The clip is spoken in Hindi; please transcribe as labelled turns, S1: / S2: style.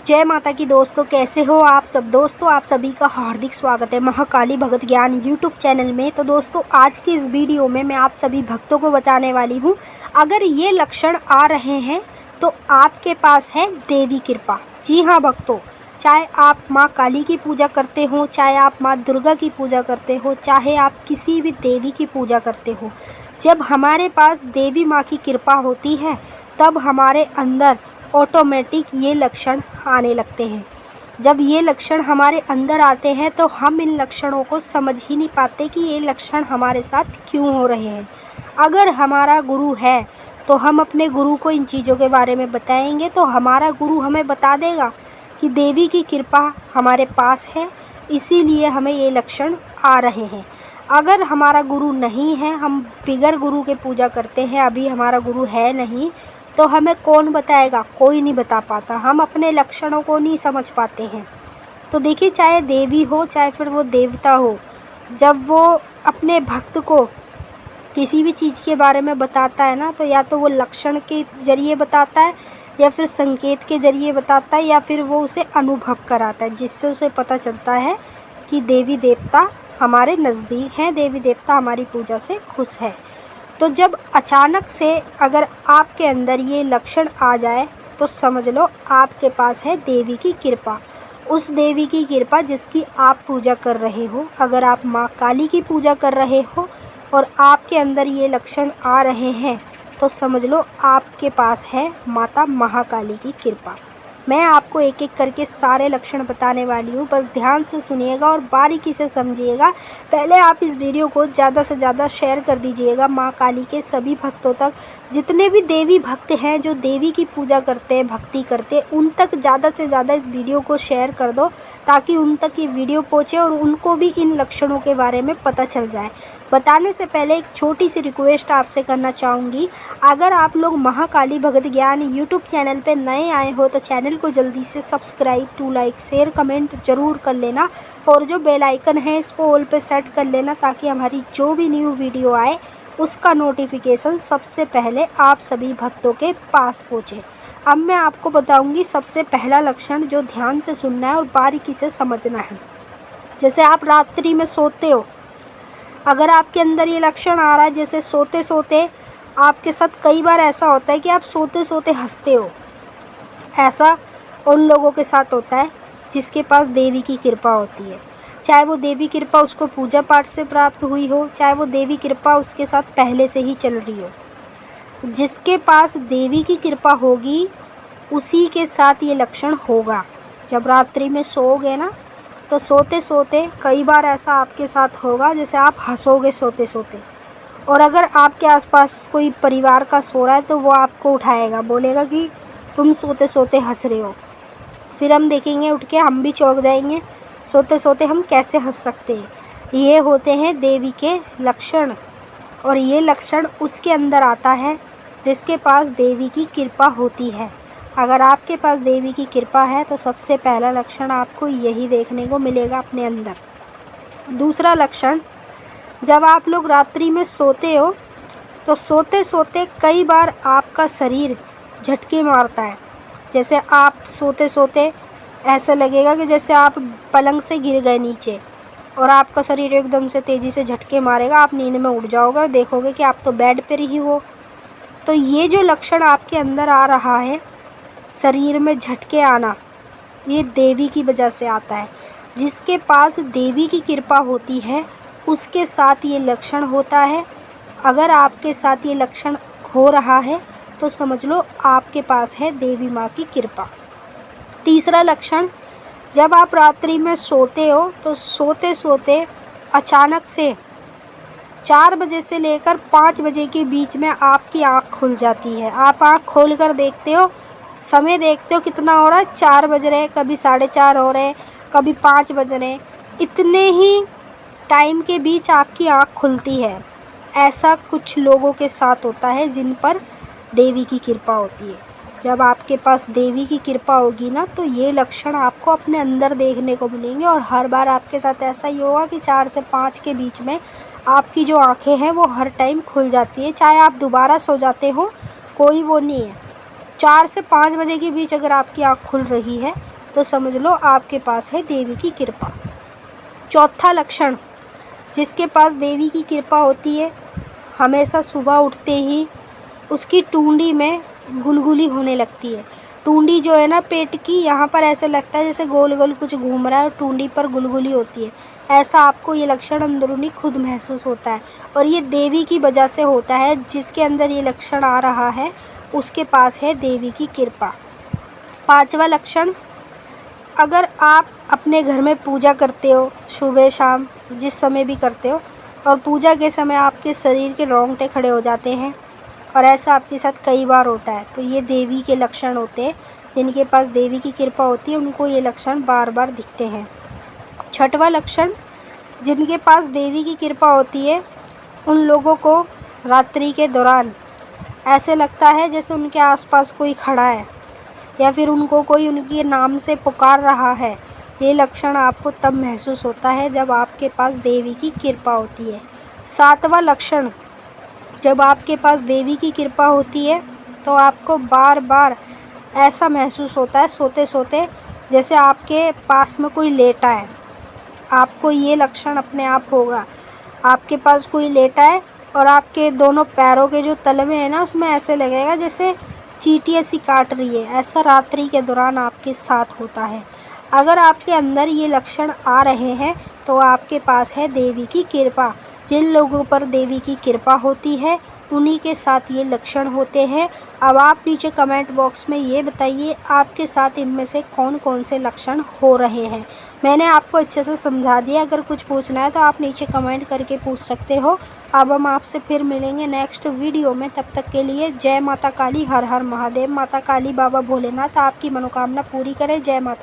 S1: जय माता की दोस्तों, कैसे हो आप सब। दोस्तों आप सभी का हार्दिक स्वागत है महाकाली भगत ज्ञान यूट्यूब चैनल में। तो दोस्तों आज की इस वीडियो में मैं आप सभी भक्तों को बताने वाली हूँ, अगर ये लक्षण आ रहे हैं तो आपके पास है देवी कृपा। जी हाँ भक्तों, चाहे आप माँ काली की पूजा करते हो, चाहे आप माँ दुर्गा की पूजा करते हो, चाहे आप किसी भी देवी की पूजा करते हो, जब हमारे पास देवी माँ की कृपा होती है तब हमारे अंदर ऑटोमेटिक ये लक्षण आने लगते हैं। जब ये लक्षण हमारे अंदर आते हैं तो हम इन लक्षणों को समझ ही नहीं पाते कि ये लक्षण हमारे साथ क्यों हो रहे हैं। अगर हमारा गुरु है तो हम अपने गुरु को इन चीज़ों के बारे में बताएंगे तो हमारा गुरु हमें बता देगा कि देवी की कृपा हमारे पास है, इसीलिए हमें ये लक्षण आ रहे हैं। अगर हमारा गुरु नहीं है, हम बिगर गुरु के पूजा करते हैं, अभी हमारा गुरु है नहीं, तो हमें कौन बताएगा? कोई नहीं बता पाता। हम अपने लक्षणों को नहीं समझ पाते हैं। तो देखिए, चाहे देवी हो चाहे फिर वो देवता हो, जब वो अपने भक्त को किसी भी चीज़ के बारे में बताता है ना, तो या तो वो लक्षण के ज़रिए बताता है या फिर संकेत के ज़रिए बताता है या फिर वो उसे अनुभव कराता है, जिससे उसे पता चलता है कि देवी देवता हमारे नज़दीक हैं, देवी देवता हमारी पूजा से खुश है। तो जब अचानक से अगर आपके अंदर ये लक्षण आ जाए तो समझ लो आपके पास है देवी की कृपा। उस देवी की कृपा जिसकी आप पूजा कर रहे हो। अगर आप माँ काली की पूजा कर रहे हो और आपके अंदर ये लक्षण आ रहे हैं तो समझ लो आपके पास है माता महाकाली की कृपा। मैं आपको एक एक करके सारे लक्षण बताने वाली हूँ, बस ध्यान से सुनिएगा और बारीकी से समझिएगा। पहले आप इस वीडियो को ज़्यादा से ज़्यादा शेयर कर दीजिएगा माँ काली के सभी भक्तों तक। जितने भी देवी भक्त हैं जो देवी की पूजा करते हैं, भक्ति करते हैं, उन तक ज़्यादा से ज़्यादा इस वीडियो को शेयर कर दो ताकि उन तक ये वीडियो पहुँचे और उनको भी इन लक्षणों के बारे में पता चल जाए। बताने से पहले एक छोटी सी रिक्वेस्ट आपसे करना चाहूँगी, अगर आप लोग महाकाली भगत ज्ञान यूट्यूब चैनल पे नए आए हो तो चैनल को जल्दी से subscribe, to like, share, comment ज़रूर कर लेना और जो बेल आइकन है इसको ऑल पे सेट कर लेना ताकि हमारी जो भी न्यू वीडियो आए उसका नोटिफिकेशन सबसे पहले आप सभी भक्तों के पास पहुँचे। अब मैं आपको बताऊँगी सबसे पहला लक्षण जो ध्यान से सुनना है और बारीकी से समझना है। जैसे आप रात्रि में सोते हो, अगर आपके अंदर ये लक्षण आ रहा है, जैसे सोते सोते आपके साथ कई बार ऐसा होता है कि आप सोते सोते हंसते हो, ऐसा उन लोगों के साथ होता है जिसके पास देवी की कृपा होती है। चाहे वो देवी कृपा उसको पूजा पाठ से प्राप्त हुई हो, चाहे वो देवी कृपा उसके साथ पहले से ही चल रही हो, जिसके पास देवी की कृपा होगी उसी के साथ ये लक्षण होगा। जब रात्रि में सोओगे ना तो सोते सोते कई बार ऐसा आपके साथ होगा जैसे आप हंसोगे सोते सोते, और अगर आपके आसपास कोई परिवार का सो रहा है तो वो आपको उठाएगा, बोलेगा कि तुम सोते सोते हंस रहे हो। फिर हम देखेंगे, उठ के हम भी चौंक जाएंगे, सोते सोते हम कैसे हंस सकते हैं। ये होते हैं देवी के लक्षण, और ये लक्षण उसके अंदर आता है जिसके पास देवी की कृपा होती है। अगर आपके पास देवी की कृपा है तो सबसे पहला लक्षण आपको यही देखने को मिलेगा अपने अंदर। दूसरा लक्षण, जब आप लोग रात्रि में सोते हो तो सोते सोते कई बार आपका शरीर झटके मारता है। जैसे आप सोते सोते ऐसा लगेगा कि जैसे आप पलंग से गिर गए नीचे और आपका शरीर एकदम से तेज़ी से झटके मारेगा, आप नींद में उठ जाओगे और देखोगे कि आप तो बेड पर ही हो। तो ये जो लक्षण आपके अंदर आ रहा है, शरीर में झटके आना, ये देवी की वजह से आता है। जिसके पास देवी की कृपा होती है उसके साथ ये लक्षण होता है। अगर आपके साथ ये लक्षण हो रहा है तो समझ लो आपके पास है देवी माँ की कृपा। तीसरा लक्षण, जब आप रात्रि में सोते हो तो सोते सोते अचानक से 4 बजे से लेकर 5 बजे के बीच में आपकी आँख खुल जाती है। आप आँख खोल कर देखते हो, समय देखते हो कितना हो रहा है, 4 बज रहे, कभी 4:30 हो रहे, कभी 5 बज रहे, इतने ही टाइम के बीच आपकी आँख खुलती है। ऐसा कुछ लोगों के साथ होता है जिन पर देवी की कृपा होती है। जब आपके पास देवी की कृपा होगी ना तो ये लक्षण आपको अपने अंदर देखने को मिलेंगे, और हर बार आपके साथ ऐसा ही होगा कि 4 से 5 के बीच में आपकी जो आँखें हैं वो हर टाइम खुल जाती है। चाहे आप दोबारा सो जाते हो, कोई वो नहीं है। 4 से 5 बजे के बीच अगर आपकी आँख खुल रही है तो समझ लो आपके पास है देवी की कृपा। चौथा लक्षण, जिसके पास देवी की कृपा होती है, हमेशा सुबह उठते ही उसकी टूंडी में गुलगुली होने लगती है। टूंडी जो है ना पेट की, यहाँ पर ऐसे लगता है जैसे गोल गोल कुछ घूम रहा है और टूंडी पर गुलगुली होती है। ऐसा आपको ये लक्षण अंदरूनी खुद महसूस होता है और ये देवी की वजह से होता है। जिसके अंदर ये लक्षण आ रहा है उसके पास है देवी की कृपा। पांचवा लक्षण, अगर आप अपने घर में पूजा करते हो, सुबह शाम जिस समय भी करते हो, और पूजा के समय आपके शरीर के रोंगटे खड़े हो जाते हैं और ऐसा आपके साथ कई बार होता है, तो ये देवी के लक्षण होते हैं। जिनके पास देवी की कृपा होती है उनको ये लक्षण बार बार दिखते हैं। छठवां लक्षण, जिनके पास देवी की कृपा होती है उन लोगों को रात्रि के दौरान ऐसे लगता है जैसे उनके आसपास कोई खड़ा है या फिर उनको कोई उनके नाम से पुकार रहा है। ये लक्षण आपको तब महसूस होता है जब आपके पास देवी की कृपा होती है। सातवां लक्षण, जब आपके पास देवी की कृपा होती है तो आपको बार बार ऐसा महसूस होता है सोते सोते जैसे आपके पास में कोई लेटा है। आपको ये लक्षण अपने आप होगा, आपके पास कोई लेटा है और आपके दोनों पैरों के जो तलवे हैं ना उसमें ऐसे लगेगा जैसे चींटी ऐसी काट रही है। ऐसा रात्रि के दौरान आपके साथ होता है। अगर आपके अंदर ये लक्षण आ रहे हैं तो आपके पास है देवी की कृपा। जिन लोगों पर देवी की कृपा होती है उन्हीं के साथ ये लक्षण होते हैं। अब आप नीचे कमेंट बॉक्स में ये बताइए आपके साथ इनमें से कौन कौन से लक्षण हो रहे हैं। मैंने आपको अच्छे से समझा दिया। अगर कुछ पूछना है तो आप नीचे कमेंट करके पूछ सकते हो। अब हम आपसे फिर मिलेंगे नेक्स्ट वीडियो में। तब तक के लिए जय माता काली, हर हर महादेव। माता काली बाबा भोलेनाथ आपकी मनोकामना पूरी करें। जय माता।